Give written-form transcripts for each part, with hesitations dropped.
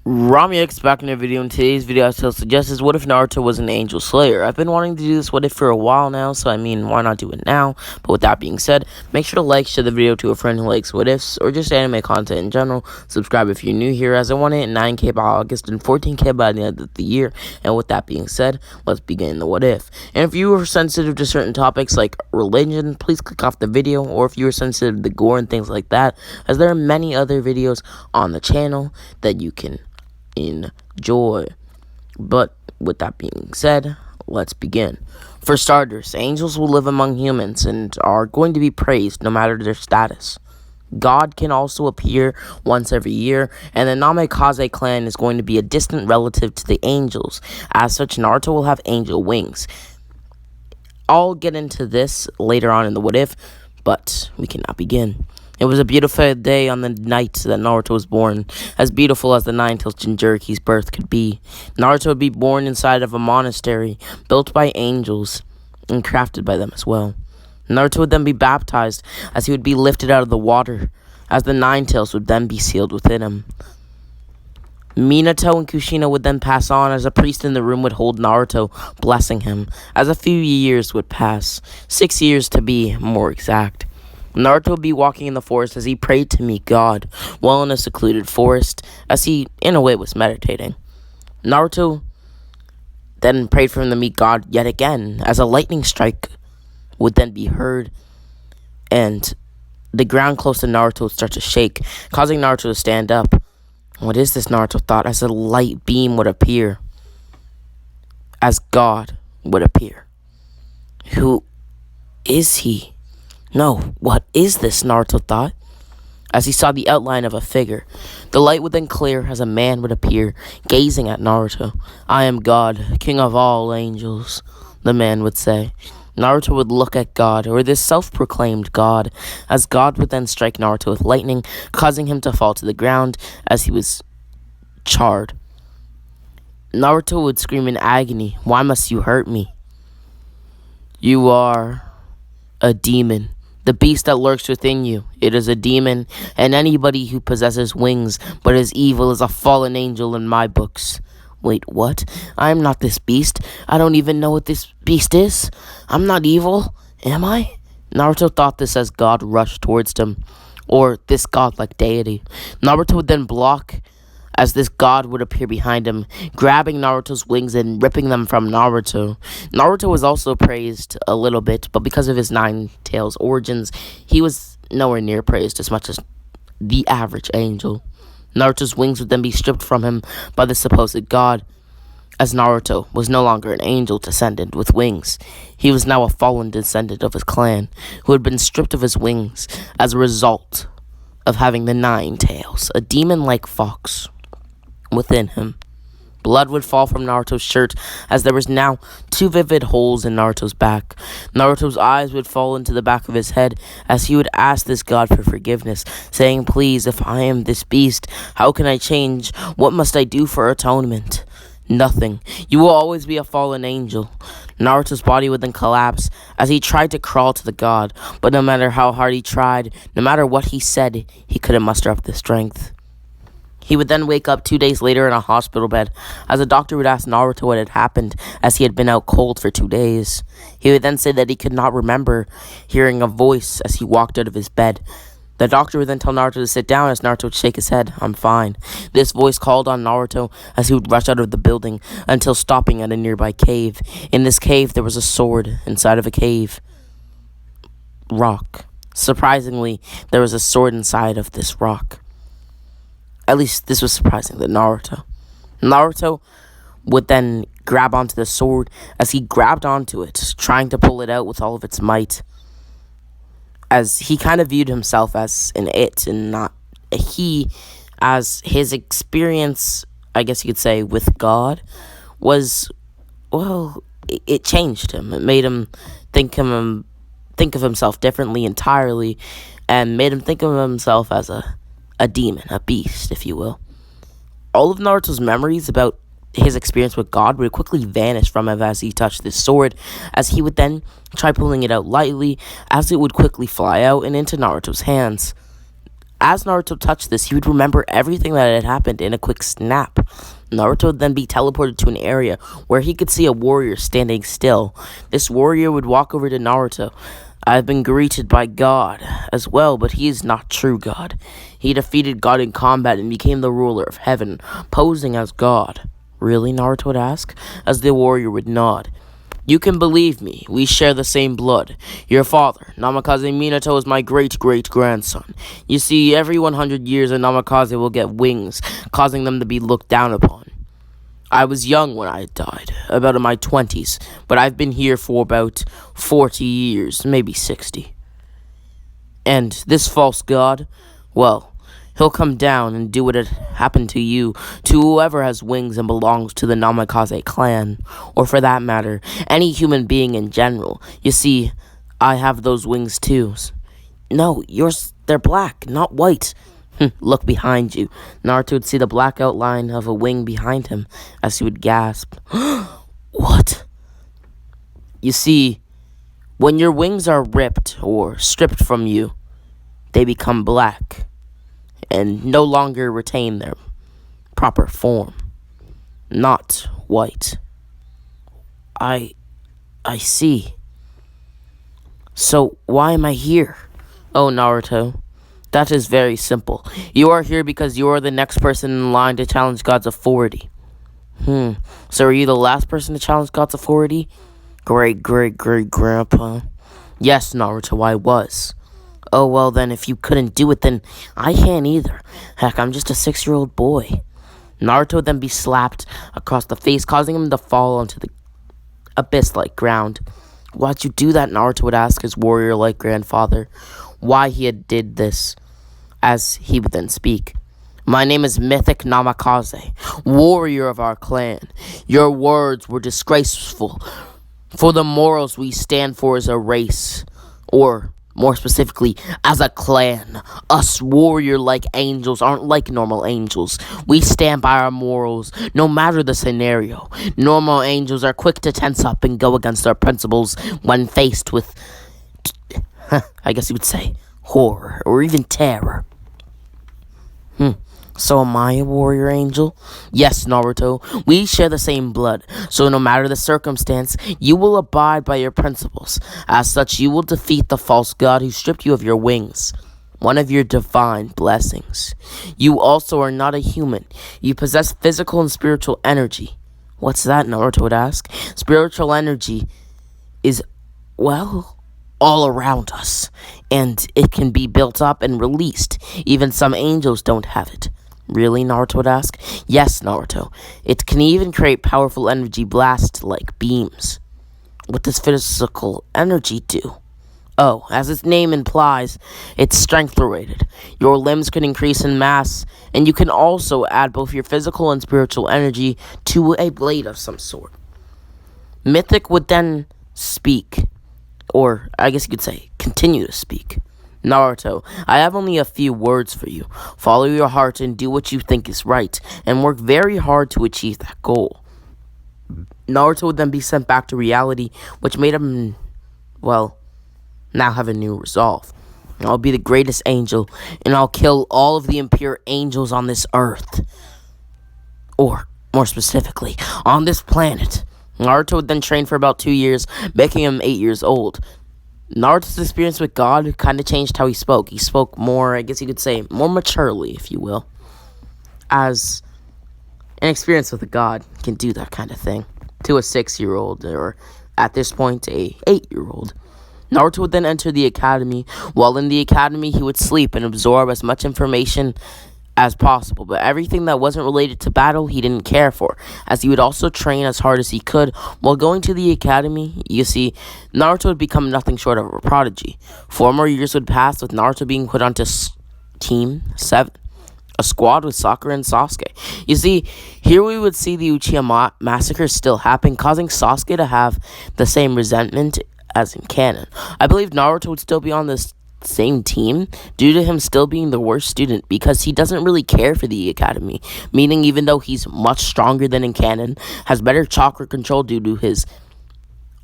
Ramyx back in a video. In today's video, I still suggest is what if Naruto was an angel slayer? I've been wanting to do this what if for a while now, so why not do it now? But with that being said, make sure to like, share the video to a friend who likes what ifs, or just anime content in general. Subscribe if you're new here, as I want to hit 9K by August and 14K by the end of the year. And with that being said, let's begin the what if. And if you are sensitive to certain topics like religion, please click off the video, or if you are sensitive to gore and things like that, as there are many other videos on the channel that you can enjoy. But with that being said, let's begin. For starters, angels will live among humans and are going to be praised no matter their status. God can also appear once every year, and the Namikaze clan is going to be a distant relative to the angels. As such, Naruto will have angel wings. I'll get into this later on in the what if, but we cannot begin. It was a beautiful day on the night that Naruto was born, as beautiful as the Nine-Tails Jinchuriki's birth could be. Naruto would be born inside of a monastery, built by angels, and crafted by them as well. Naruto would then be baptized, as he would be lifted out of the water, as the Nine-Tails would then be sealed within him. Minato and Kushina would then pass on, as a priest in the room would hold Naruto, blessing him, as a few years would pass, 6 years to be more exact. Naruto would be walking in the forest as he prayed to meet God, while in a secluded forest, as he, in a way, was meditating. Naruto then prayed for him to meet God yet again, as a lightning strike would then be heard, and the ground close to Naruto would start to shake, causing Naruto to stand up. What is this, Naruto thought, as a light beam would appear, as God would appear. Who is he? No, what is this, Naruto thought, as he saw the outline of a figure. The light would then clear as a man would appear, gazing at Naruto. I am God, king of all angels, the man would say. Naruto would look at God, or this self-proclaimed God, as God would then strike Naruto with lightning, causing him to fall to the ground as he was charred. Naruto would scream in agony, "Why must you hurt me? You are a demon. The beast that lurks within you, it is a demon, and anybody who possesses wings but is evil is a fallen angel in my books." Wait, what? I am not this beast. I don't even know what this beast is. I'm not evil, am I? Naruto thought this as God rushed towards him, or this godlike deity. Naruto would then block as this god would appear behind him, grabbing Naruto's wings and ripping them from Naruto. Naruto was also praised a little bit, but because of his Nine-Tails origins, he was nowhere near praised as much as the average angel. Naruto's wings would then be stripped from him by the supposed god, as Naruto was no longer an angel descendant with wings. He was now a fallen descendant of his clan, who had been stripped of his wings as a result of having the Nine-Tails, a demon-like fox, within him. Blood would fall from Naruto's shirt, as there was now 2 vivid holes in Naruto's back. Naruto's eyes would fall into the back of his head, as he would ask this god for forgiveness, saying, "Please, if I am this beast, how can I change? What must I do for atonement?" Nothing. You will always be a fallen angel. Naruto's body would then collapse as he tried to crawl to the god, but no matter how hard he tried, no matter what he said, he couldn't muster up the strength. He would then wake up 2 days later in a hospital bed, as a doctor would ask Naruto what had happened, as he had been out cold for 2 days. He would then say that he could not remember hearing a voice as he walked out of his bed. The doctor would then tell Naruto to sit down, as Naruto would shake his head. "I'm fine." This voice called on Naruto as he would rush out of the building until stopping at a nearby cave. In this cave, there was a sword inside of a cave rock. Surprisingly, there was a sword inside of this rock. At least this was surprising to Naruto. Naruto would then grab onto the sword as he grabbed onto it, trying to pull it out with all of its might, as he kind of viewed himself as an it and not a he, as his experience, I guess you could say, with God was, well, it changed him. It made him think of himself differently entirely, and made him think of himself as a demon, a beast, if you will. All of Naruto's memories about his experience with God would quickly vanish from him as he touched this sword, as he would then try pulling it out lightly, as it would quickly fly out and into Naruto's hands. As Naruto touched this, he would remember everything that had happened in a quick snap. Naruto would then be teleported to an area where he could see a warrior standing still. This warrior would walk over to Naruto. I have been greeted by God as well, but he is not true God. He defeated God in combat and became the ruler of heaven, posing as God. Really? Naruto would ask, as the warrior would nod. You can believe me, we share the same blood. Your father, Namikaze Minato, is my great-great-grandson. You see, every 100 years a Namikaze will get wings, causing them to be looked down upon. I was young when I died, about in my 20s, but I've been here for about 40 years, maybe 60. And this false god, well, he'll come down and do what had happened to you, to whoever has wings and belongs to the Namikaze clan, or for that matter, any human being in general. You see, I have those wings too. No, they're black, not white. Look behind you. Naruto would see the black outline of a wing behind him as he would gasp. What? You see, when your wings are ripped or stripped from you, they become black and no longer retain their proper form. Not white. I see. So why am I here? Oh, Naruto, that is very simple. You are here because you are the next person in line to challenge God's authority. So are you the last person to challenge God's authority? Great-great-great-grandpa. Yes, Naruto, I was. Oh, well then, if you couldn't do it, then I can't either. Heck, I'm just a 6-year-old boy. Naruto would then be slapped across the face, causing him to fall onto the abyss-like ground. Why'd you do that? Naruto would ask his warrior-like grandfather why he had did this, as he would then speak. My name is Mythic Namikaze, warrior of our clan. Your words were disgraceful for the morals we stand for as a race, or more specifically, as a clan. Us warrior-like angels aren't like normal angels. We stand by our morals, no matter the scenario. Normal angels are quick to tense up and go against our principles when faced with, I guess you would say, horror, or even terror. So am I a warrior angel? Yes, Naruto. We share the same blood, so no matter the circumstance, you will abide by your principles. As such, you will defeat the false god who stripped you of your wings, one of your divine blessings. You also are not a human. You possess physical and spiritual energy. What's that? Naruto would ask. Spiritual energy is, well, all around us, and it can be built up and released. Even some angels don't have it. Really? Naruto would ask. Yes, Naruto. It can even create powerful energy blasts like beams. What does physical energy do? Oh, as its name implies, it's strength-related. Your limbs can increase in mass, and you can also add both your physical and spiritual energy to a blade of some sort. Mythic would then speak, or I guess you could say, continue to speak. Naruto, I have only a few words for you. Follow your heart and do what you think is right, and work very hard to achieve that goal. Naruto would then be sent back to reality, which made him, well, now have a new resolve. I'll be the greatest angel, and I'll kill all of the impure angels on this earth. Or, more specifically, on this planet. Naruto would then train for about 2 years, making him 8 years old. Naruto's experience with God kind of changed how he spoke. He spoke more, I guess you could say, more maturely, if you will. As an experience with a God can do that kind of thing to a 6-year-old, or at this point, a 8-year-old. Naruto would then enter the academy. While in the academy, he would sleep and absorb as much information as possible, but everything that wasn't related to battle he didn't care for, as he would also train as hard as he could. While going to the academy, you see, Naruto would become nothing short of a prodigy. 4 more years would pass with Naruto being put onto Team 7, a squad with Sakura and Sasuke. You see, here we would see the Uchiha massacre still happen, causing Sasuke to have the same resentment as in canon. I believe Naruto would still be on this same team due to him still being the worst student, because he doesn't really care for the academy, meaning even though he's much stronger than in canon, has better chakra control due to his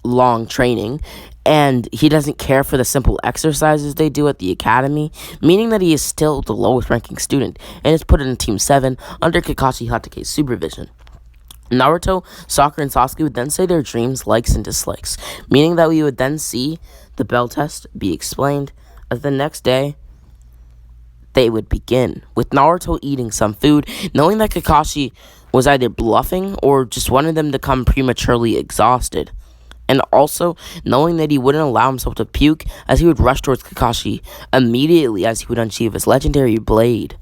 long training, and he doesn't care for the simple exercises they do at the academy, meaning that he is still the lowest ranking student and is put in Team 7 under Kakashi Hatake's supervision. Naruto, Sakura, and Sasuke would then say their dreams, likes, and dislikes, meaning that we would then see the bell test be explained as the next day they would begin, with Naruto eating some food, knowing that Kakashi was either bluffing or just wanted them to come prematurely exhausted. And also knowing that he wouldn't allow himself to puke as he would rush towards Kakashi immediately as he would unsheath his legendary blade.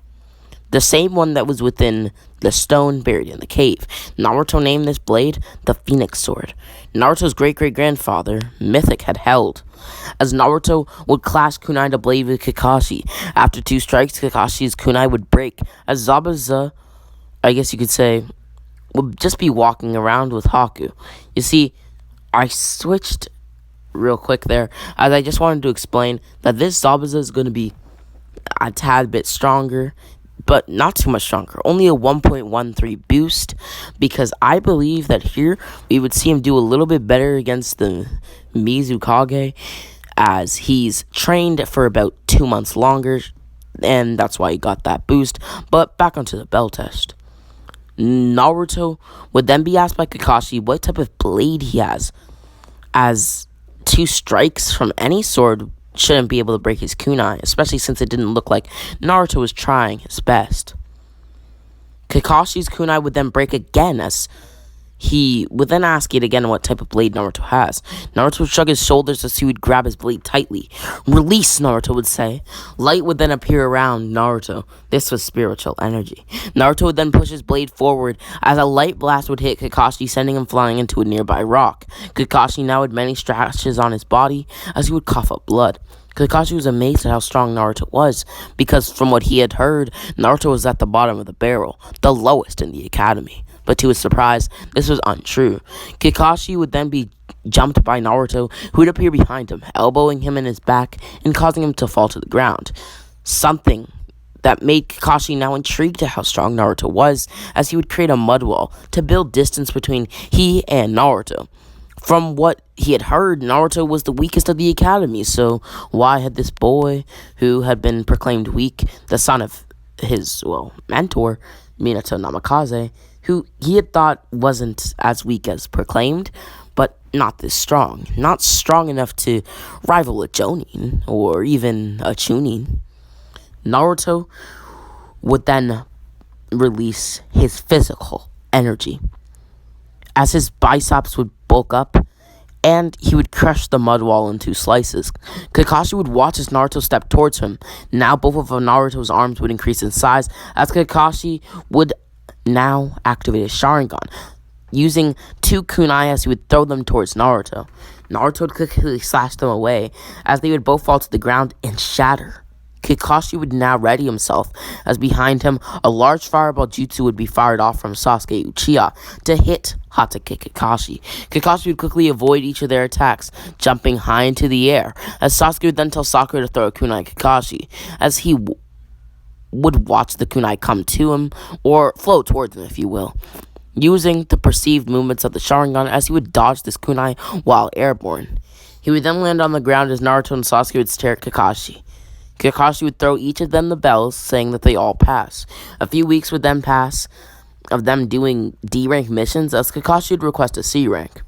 The same one that was within the stone buried in the cave. Naruto named this blade the Phoenix Sword. Naruto's great-great-grandfather, Mythic, had held. As Naruto would clash kunai to blade with Kakashi. After 2 strikes, Kakashi's kunai would break, as Zabuza, I guess you could say, would just be walking around with Haku. You see, I switched real quick there, as I just wanted to explain that this Zabuza is going to be a tad bit stronger, but not too much stronger. Only a 1.13 boost, because I believe that here we would see him do a little bit better against the Mizukage, as he's trained for about 2 months longer, and that's why he got that boost. But back onto the bell test. Naruto would then be asked by Kakashi what type of blade he has, as 2 strikes from any sword shouldn't be able to break his kunai, especially since it didn't look like Naruto was trying his best. Kakashi's kunai would then break again, as he would then ask it again what type of blade Naruto has. Naruto would shrug his shoulders as he would grab his blade tightly. "Release," Naruto would say. Light would then appear around Naruto. This was spiritual energy. Naruto would then push his blade forward as a light blast would hit Kakashi, sending him flying into a nearby rock. Kakashi now had many scratches on his body as he would cough up blood. Kakashi was amazed at how strong Naruto was, because from what he had heard, Naruto was at the bottom of the barrel, the lowest in the academy. But to his surprise, this was untrue. Kakashi would then be jumped by Naruto, who would appear behind him, elbowing him in his back and causing him to fall to the ground. Something that made Kakashi now intrigued at how strong Naruto was, as he would create a mud wall to build distance between he and Naruto. From what he had heard, Naruto was the weakest of the academy, so why had this boy, who had been proclaimed weak, the son of his, mentor, Minato Namikaze, who he had thought wasn't as weak as proclaimed, but not this strong. Not strong enough to rival a Jonin, or even a Chunin. Naruto would then release his physical energy, as his biceps would bulk up, and he would crush the mud wall in 2 slices. Kakashi would watch as Naruto step towards him. Now both of Naruto's arms would increase in size, as Kakashi would now activate his Sharingan, using 2 kunai as he would throw them towards Naruto. Naruto would quickly slash them away, as they would both fall to the ground and shatter. Kakashi would now ready himself, as behind him, a large fireball jutsu would be fired off from Sasuke Uchiha to hit Hatake Kakashi. Kakashi would quickly avoid each of their attacks, jumping high into the air, as Sasuke would then tell Sakura to throw a kunai at Kakashi, as he would watch the kunai come to him, or flow towards him, if you will, using the perceived movements of the Sharingan as he would dodge this kunai while airborne. He would then land on the ground as Naruto and Sasuke would stare at Kakashi. Kakashi would throw each of them the bells, saying that they all pass. A few weeks would then pass of them doing D-rank missions, as Kakashi would request a C rank.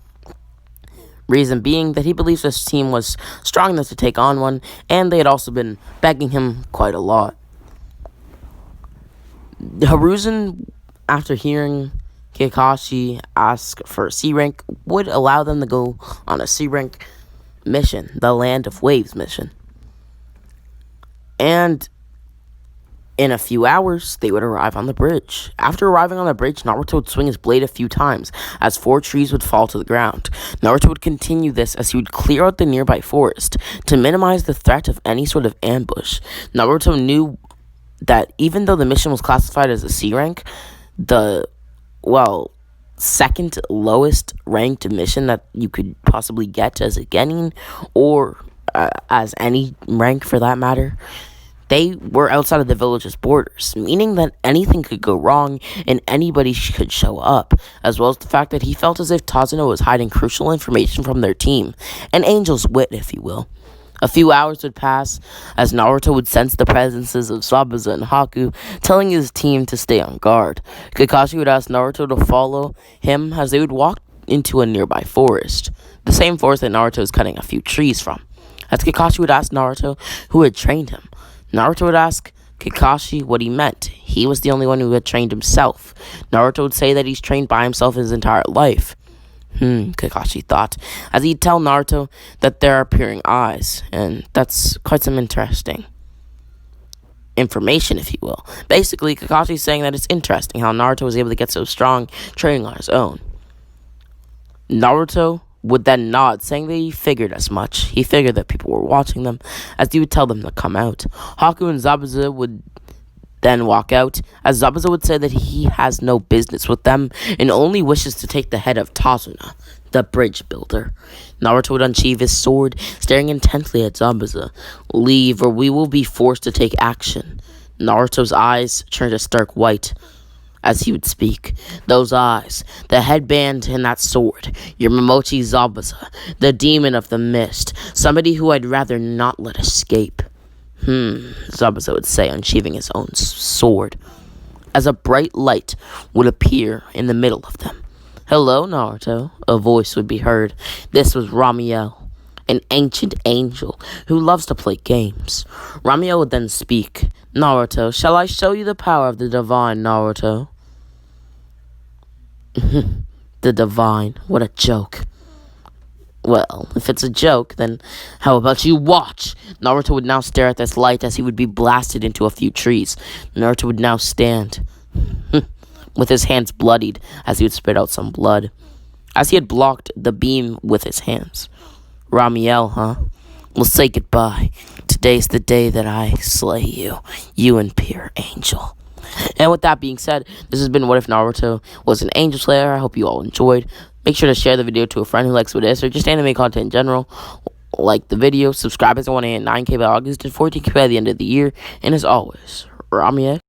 Reason being that he believes this team was strong enough to take on one, and they had also been begging him quite a lot. Hiruzen, after hearing Kakashi ask for a C rank, would allow them to go on a C rank mission, the Land of Waves mission. And in a few hours, they would arrive on the bridge. After arriving on the bridge, Naruto would swing his blade a few times, as 4 trees would fall to the ground. Naruto would continue this as he would clear out the nearby forest to minimize the threat of any sort of ambush. Naruto knew that even though the mission was classified as a C rank, the, second lowest ranked mission that you could possibly get as a genin, or as any rank for that matter, They were outside of the village's borders, meaning that anything could go wrong and anybody could show up, as well as the fact that he felt as if Tazuna was hiding crucial information from their team, an angel's wit, if you will. A few hours would pass as Naruto would sense the presences of Zabuza and Haku, telling his team to stay on guard. Kakashi would ask Naruto to follow him as they would walk into a nearby forest, the same forest that Naruto was cutting a few trees from. As Kakashi would ask Naruto who had trained him, Naruto would ask Kakashi what he meant. He was the only one who had trained himself. Naruto would say that he's trained by himself his entire life. Kakashi thought, as he'd tell Naruto that there are appearing eyes, and that's quite some interesting information, if you will. Basically, Kakashi's saying that it's interesting how Naruto was able to get so strong training on his own. Naruto would then nod, saying that he figured as much. He figured that people were watching them, as he would tell them to come out. Haku and Zabuza would then walk out, as Zabuza would say that he has no business with them and only wishes to take the head of Tazuna, the bridge builder. Naruto would unsheathe his sword, staring intently at Zabuza. Leave, or we will be forced to take action. Naruto's eyes turned a stark white as he would speak. Those eyes, the headband and that sword, your Momochi Zabuza, the demon of the mist, somebody who I'd rather not let escape. Zabuza would say, unsheathing his own sword, as a bright light would appear in the middle of them. Hello, Naruto, a voice would be heard. This was Ramiel, an ancient angel who loves to play games. Ramiel would then speak. Naruto, shall I show you the power of the divine, Naruto? The divine, what a joke. Well, if it's a joke, then how about you watch? Naruto would now stare at this light as he would be blasted into a few trees. Naruto would now stand, with his hands bloodied, as he would spit out some blood, as he had blocked the beam with his hands. Ramiel, huh? We'll say goodbye. Today's the day that I slay you, you and pure angel. And with that being said, this has been What If Naruto Was an Angel Slayer. I hope you all enjoyed. Make sure to share the video to a friend who likes what it is, or just anime content in general. Like the video, subscribe as I want to hit 9K by August and 14K by the end of the year. And as always, Ramie